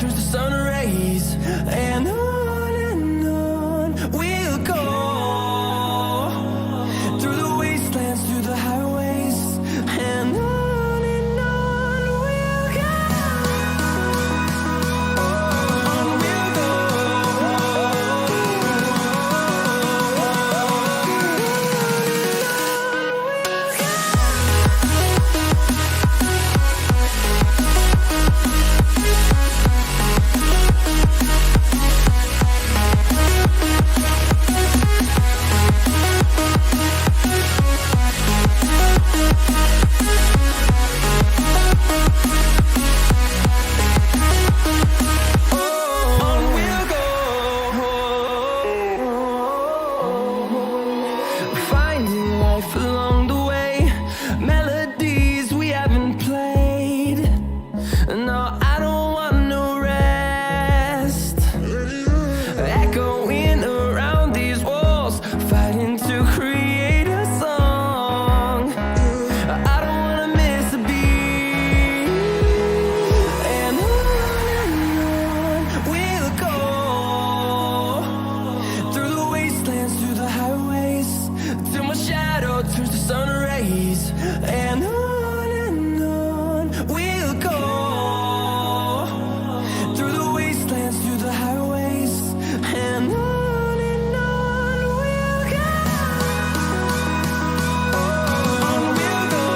turns to sun rays, and on we'll go through the wastelands, through the highways, and on we'll go. On we'll go. Finding life along the way, melodies we haven't played. No, I don't want no rest. Echoing around these walls, fighting to create a song. I don't wanna miss a beat. And on we'll go through the wastelands, through the highways, till my shadow turns to sun rays, and on we'll go through the wastelands, through the highways, and on we'll go. On we'll go.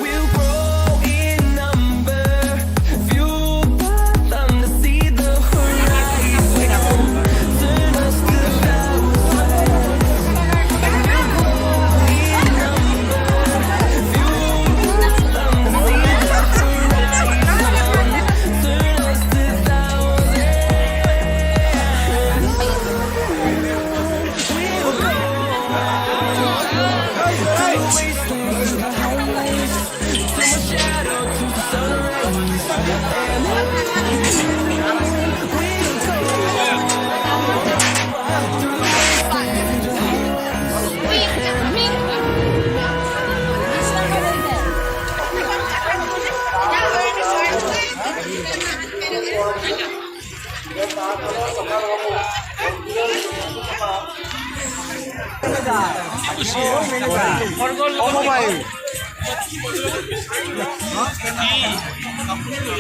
We'll grow in number, fueled by them to see the horizon. Turn us to thousands. We'll grow in number, fueled by them to see the horizon. Turn us to thousands. We'll go through the wastelands, through the highways, till my shadow turns to sun rays, and we'll go through the wastelands, through the highways.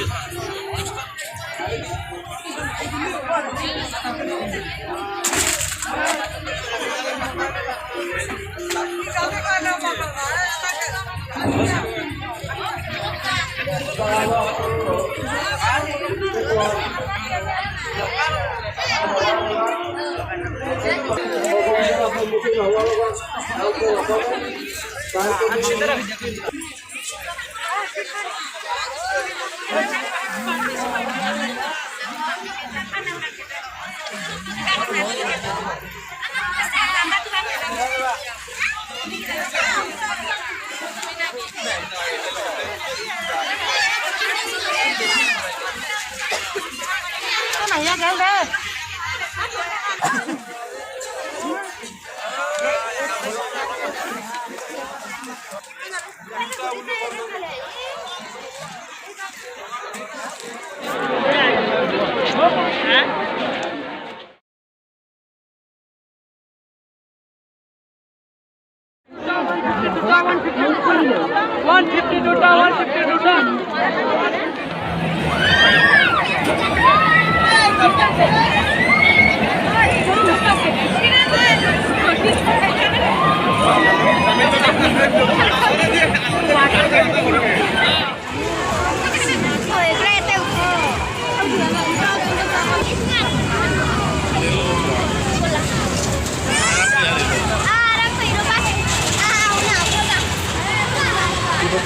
Cái này ra kéo đây.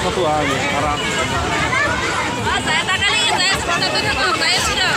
Satu aja, sekarang. Saya tak kali, saya sudah.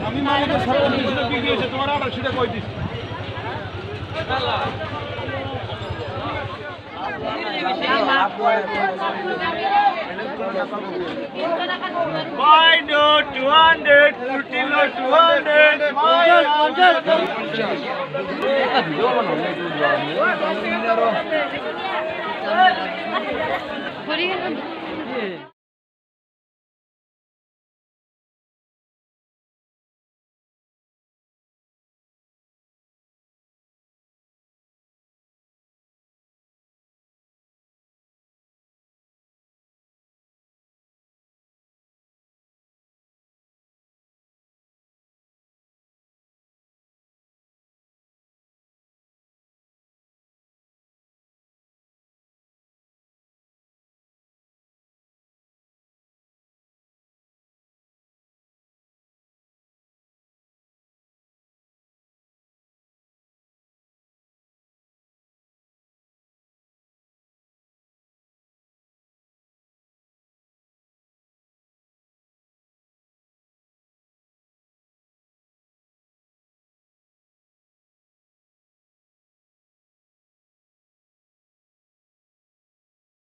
আমি মালিকের সর্বনিম্ন কি দিয়েছে তোমার order সেটা কই this Buy no 200, 50 no 200, What are you gonna do?